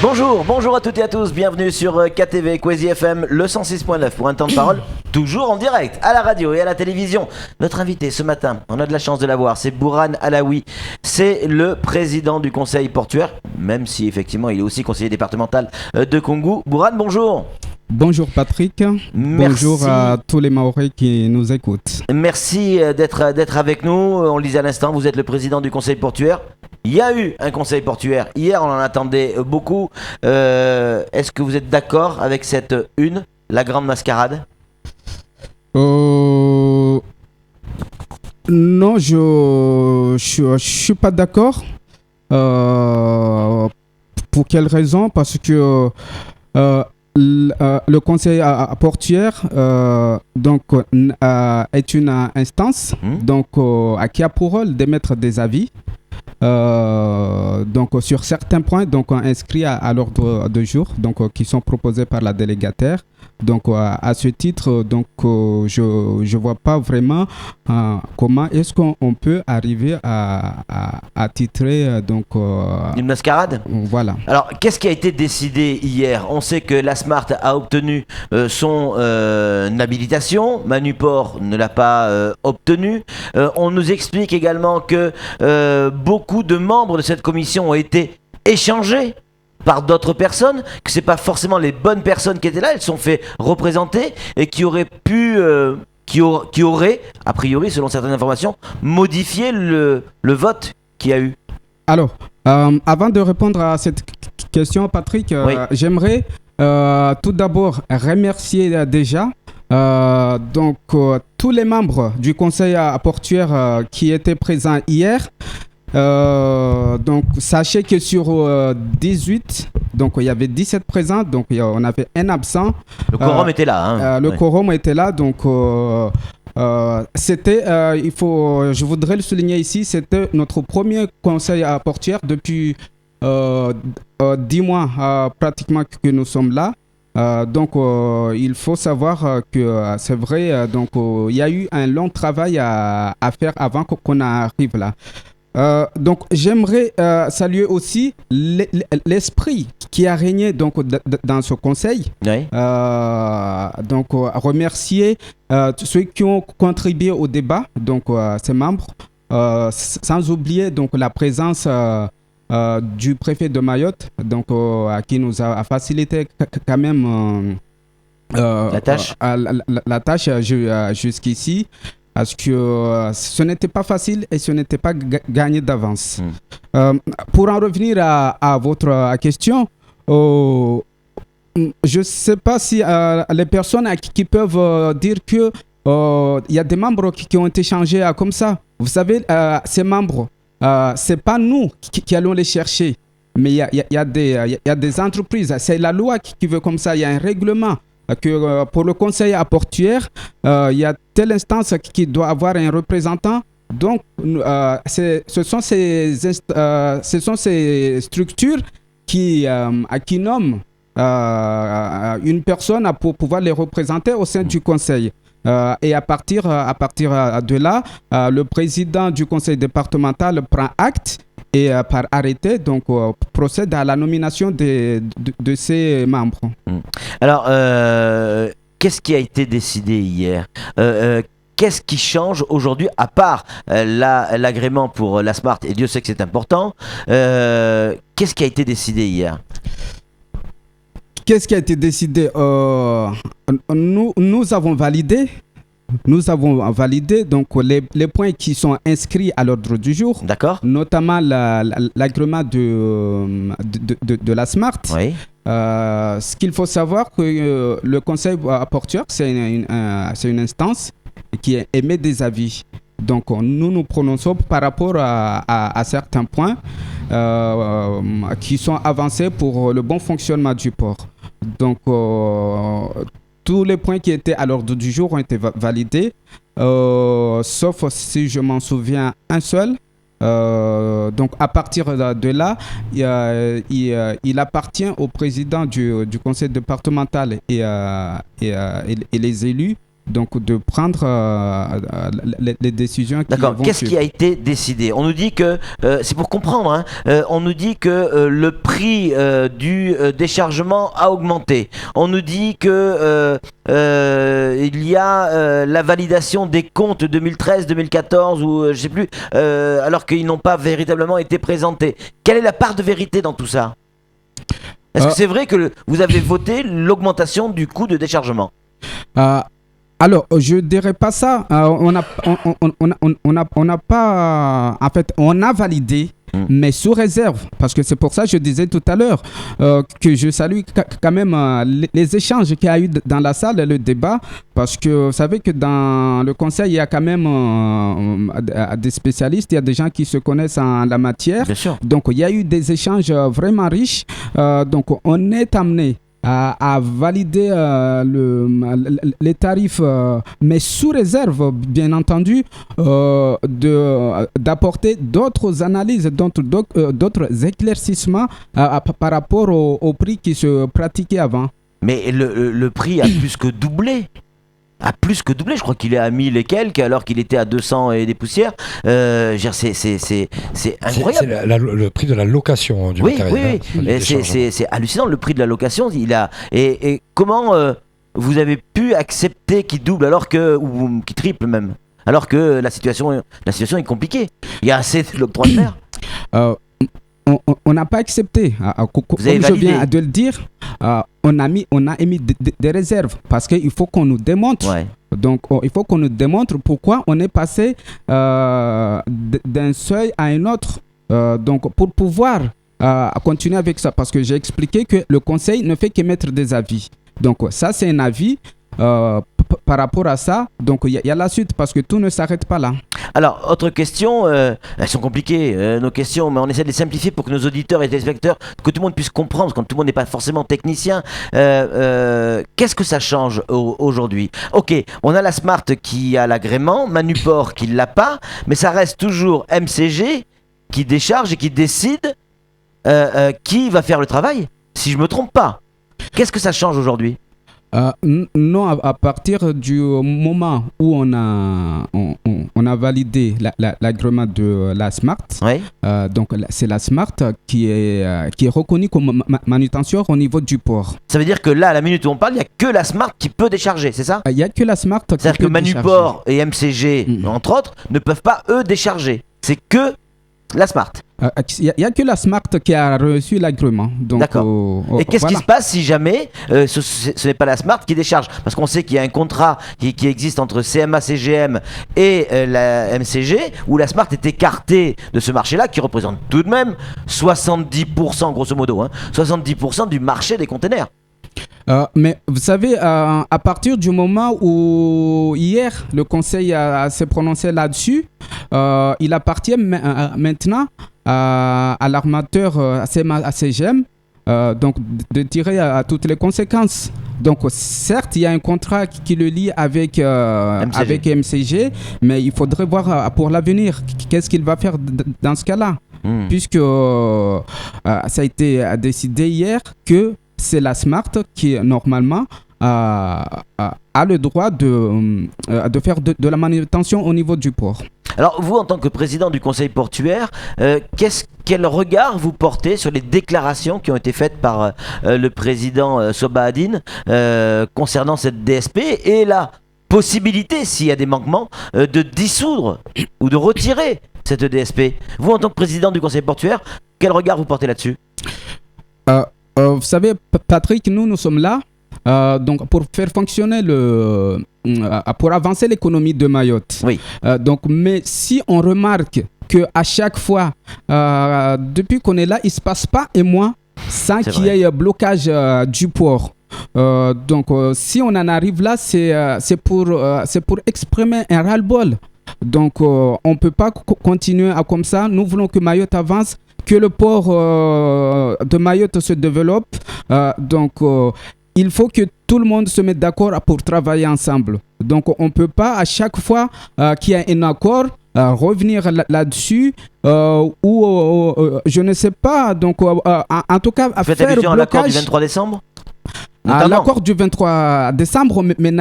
Bonjour à toutes et à tous, bienvenue sur KTV Kwezi FM, le 106.9 pour un temps de parole, toujours en direct, à la radio et à la télévision. Notre invité ce matin, on a de la chance de l'avoir, c'est Bourhane Alaoui. C'est le président du conseil portuaire, même si effectivement il est aussi conseiller départemental de Koungou. Bourhane, bonjour. Bonjour Patrick, Merci. Bonjour à tous les Mahorais qui nous écoutent. Merci d'être avec nous, on le disait à l'instant, vous êtes le président du conseil portuaire. Il y a eu un conseil portuaire, hier on en attendait beaucoup. Est-ce que vous êtes d'accord avec cette une, la grande mascarade ? Non, je suis pas d'accord. Pour quelle raison ? Parce que le conseil portuaire est une instance qui a pour rôle d'émettre des avis. Sur certains points inscrits à l'ordre de jour qui sont proposés par la délégataire. À ce titre je vois pas vraiment comment est-ce qu'on peut arriver à titrer une mascarade. Voilà. Alors qu'est-ce qui a été décidé hier ? On sait que la Smart a obtenu son habilitation, Manuport ne l'a pas obtenu. On nous explique également que beaucoup de membres de cette commission ont été échangés par d'autres personnes, que c'est pas forcément les bonnes personnes qui étaient là, elles sont fait représenter et qui auraient pu, qui auraient, a priori, selon certaines informations, modifié le vote qu'il y a eu. Alors, avant de répondre à cette question, Patrick, oui. J'aimerais tout d'abord remercier déjà tous les membres du conseil portuaire qui étaient présents hier. Sachez que sur 18, il y avait 17 présents, on avait un absent. Le quorum était là. Quorum était là, c'était, je voudrais le souligner ici, c'était notre premier conseil portuaire depuis 10 mois pratiquement que nous sommes là. Il faut savoir que c'est vrai, il y a eu un long travail à faire avant qu'on arrive là. J'aimerais saluer aussi l'esprit qui a régné dans ce conseil. Oui. Remercier ceux qui ont contribué au débat, ces membres, sans oublier la présence du préfet de Mayotte, qui nous a facilité quand même la tâche. La tâche jusqu'ici. Parce que ce n'était pas facile et ce n'était pas gagné d'avance. Pour en revenir à votre question, je ne sais pas si les personnes qui peuvent dire que il y a des membres qui ont été changés comme ça. Vous savez, ces membres, ce n'est pas nous qui allons les chercher, mais il y a des entreprises. C'est la loi qui veut comme ça, il y a un règlement. Que pour le conseil portuaire, il y a telle instance qui doit avoir un représentant. Donc, ce sont ces structures qui nomment une personne pour pouvoir les représenter au sein du conseil. Et à partir de là, le président du conseil départemental prend acte et par arrêté, procède à la nomination de ses membres. Alors, qu'est-ce qui a été décidé hier ? Qu'est-ce qui change aujourd'hui, à part l'agrément pour la Smart, et Dieu sait que c'est important, qu'est-ce qui a été décidé hier ? Qu'est-ce qui a été décidé ? Nous avons validé les points qui sont inscrits à l'ordre du jour. D'accord. Notamment l'agrément de la Smart. Oui. Ce qu'il faut savoir que le conseil portuaire, c'est une instance qui émet des avis. Nous nous prononçons par rapport à certains points qui sont avancés pour le bon fonctionnement du port. Tous les points qui étaient à l'ordre du jour ont été validés, sauf si je m'en souviens un seul. À partir de là, il appartient au président du conseil départemental et les élus donc de prendre les décisions qui D'accord. vont Qu'est-ce qui suivre. a été décidé? On nous dit que, c'est pour comprendre, hein, on nous dit que le prix du déchargement a augmenté. On nous dit que il y a la validation des comptes 2013, 2014 ou je sais plus, alors qu'ils n'ont pas véritablement été présentés. Quelle est la part de vérité dans tout ça? Est-ce que c'est vrai que vous avez voté l'augmentation du coût de déchargement? Alors, je dirais pas ça. On n'a pas. En fait, on a validé, mais sous réserve. Parce que c'est pour ça que je disais tout à l'heure que je salue quand même les échanges qu'il y a eu dans la salle, le débat. Parce que vous savez que dans le conseil, il y a quand même des spécialistes, il y a des gens qui se connaissent en la matière. Bien sûr. Donc, il y a eu des échanges vraiment riches. Donc, on est amené à valider les tarifs, mais sous réserve, bien entendu, d'apporter d'autres analyses, d'autres éclaircissements par rapport au prix qui se pratiquait avant. Mais le prix a plus que doublé. A plus que doublé, je crois qu'il est à 1000 et quelques alors qu'il était à 200 et des poussières. Je veux dire, c'est incroyable. C'est le prix de la location du matériel. Oui. Et c'est hallucinant le prix de la location. Et comment vous avez pu accepter qu'il double alors que ou qu'il triple même, alors que la situation est compliquée. Il y a assez de l'octroi de mer. On n'a pas accepté. Comme je viens de le dire, on a émis des réserves parce qu'il faut qu'on nous démontre. Ouais. Donc, il faut qu'on nous démontre pourquoi on est passé d'un seuil à un autre. Donc, pour pouvoir continuer avec ça, parce que j'ai expliqué que le conseil ne fait qu'émettre des avis. Donc, ça, c'est un avis. Par rapport à ça, donc il y a la suite parce que tout ne s'arrête pas là. Alors, autre question, elles sont compliquées, nos questions, mais on essaie de les simplifier pour que nos auditeurs et téléspectateurs, que tout le monde puisse comprendre, parce que tout le monde n'est pas forcément technicien. Qu'est-ce que ça change aujourd'hui? Ok, on a la Smart qui a l'agrément, Manuport qui ne l'a pas, mais ça reste toujours MCG qui décharge et qui décide qui va faire le travail, si je ne me trompe pas. Qu'est-ce que ça change aujourd'hui? Non, à partir du moment où on a validé l'agrément de la Smart, oui. Donc c'est la Smart qui est reconnue comme manutention au niveau du port. Ça veut dire que là, à la minute où on parle, il n'y a que la Smart qui peut décharger, c'est ça? Il n'y a que la Smart qui peut décharger. C'est-à-dire que Manuport et MCG, entre autres, ne peuvent pas, eux, décharger. C'est que la Smart. Il n'y a que la Smart qui a reçu l'agrément. D'accord. Et qu'est-ce qui se passe si jamais ce n'est pas la Smart qui décharge? Parce qu'on sait qu'il y a un contrat qui existe entre CMA-CGM et la MCG, où la Smart est écartée de ce marché-là, qui représente tout de même 70%, grosso modo, 70% du marché des containers. Mais vous savez, à partir du moment où hier le Conseil s'est prononcé là-dessus, il appartient maintenant à l'armateur CMA-CGM donc de tirer toutes les conséquences. Donc certes, il y a un contrat qui le lie avec MCG, mais il faudrait voir pour l'avenir qu'est-ce qu'il va faire dans ce cas-là. Puisque ça a été décidé hier que c'est la Smart qui, normalement, a le droit de faire de la manutention au niveau du port. Alors, vous, en tant que président du conseil portuaire, quel regard vous portez sur les déclarations qui ont été faites par le président Sobahadine concernant cette DSP et la possibilité, s'il y a des manquements, de dissoudre ou de retirer cette DSP? Vous, en tant que président du conseil portuaire, quel regard vous portez là-dessus? Vous savez, Patrick, nous sommes là donc pour faire fonctionner pour avancer l'économie de Mayotte. Oui. Donc, mais si on remarque que à chaque fois, depuis qu'on est là, il ne se passe pas un mois sans qu'il y ait un blocage du port. Donc, si on en arrive là, c'est pour exprimer un ras-le-bol. Donc, on ne peut pas continuer comme ça. Nous voulons que Mayotte avance, que le port de Mayotte se développe. Donc, il faut que tout le monde se mette d'accord pour travailler ensemble. Donc, on ne peut pas à chaque fois qu'il y a un accord revenir là-dessus ou je ne sais pas. Donc, en tout cas, Vous faites faire allusion à l'accord du blocage. 23 décembre? L'accord du 23 décembre, mais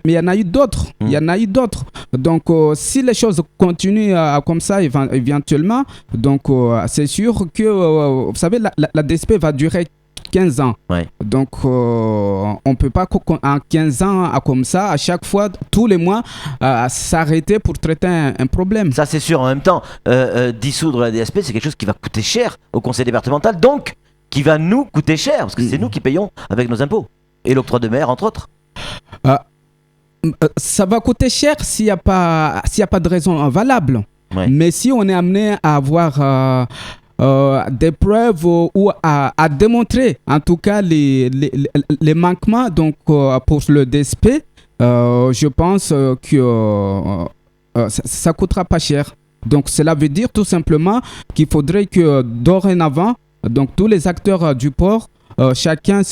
il y en a eu d'autres. Il y en a eu d'autres. Donc, si les choses continuent comme ça éventuellement, donc c'est sûr que, vous savez, la DSP va durer 15 ans. Ouais. Donc, on ne peut pas en 15 ans, comme ça, à chaque fois, tous les mois, s'arrêter pour traiter un problème. Ça, c'est sûr. En même temps, dissoudre la DSP, c'est quelque chose qui va coûter cher au conseil départemental, donc qui va nous coûter cher, parce que c'est nous qui payons avec nos impôts. Et l'octroi de mer, entre autres. Ça va coûter cher s'il n'y a pas de raison valable. Ouais. Mais si on est amené à avoir des preuves ou à démontrer en tout cas les manquements donc, pour le DSP, je pense que ça coûtera pas cher. Donc cela veut dire tout simplement qu'il faudrait que dorénavant, donc tous les acteurs du port, chacun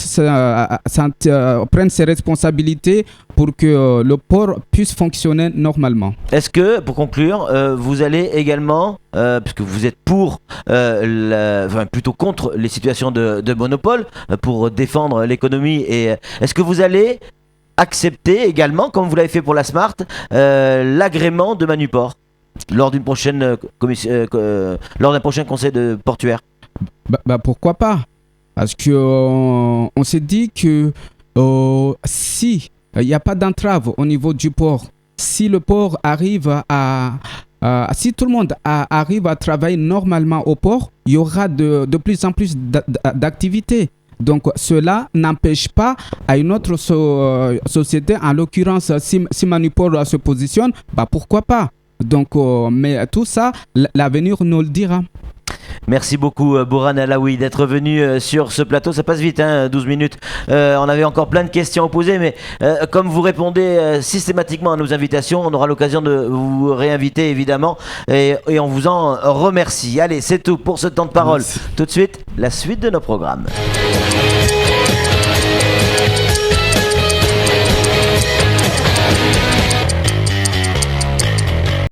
prenne ses responsabilités pour que le port puisse fonctionner normalement. Est-ce que, pour conclure, vous allez également, puisque vous êtes pour, plutôt contre les situations de monopole, pour défendre l'économie, et est-ce que vous allez accepter également, comme vous l'avez fait pour la Smart, l'agrément de Manuport lors d'un prochain conseil de portuaire? Pourquoi pas? Parce que on s'est dit que si il n'y a pas d'entrave au niveau du port, si le port arrive si tout le monde arrive à travailler normalement au port, il y aura de plus en plus d'activités. Donc cela n'empêche pas à une autre société, en l'occurrence si Manuport se positionne, pourquoi pas. Donc, mais tout ça, l'avenir nous le dira. Merci beaucoup Boran Alaoui d'être venu sur ce plateau. Ça passe vite, 12 minutes. On avait encore plein de questions à poser, mais comme vous répondez systématiquement à nos invitations, on aura l'occasion de vous réinviter évidemment, et on vous en remercie. Allez, c'est tout pour ce temps de parole. Tout de suite, la suite de nos programmes.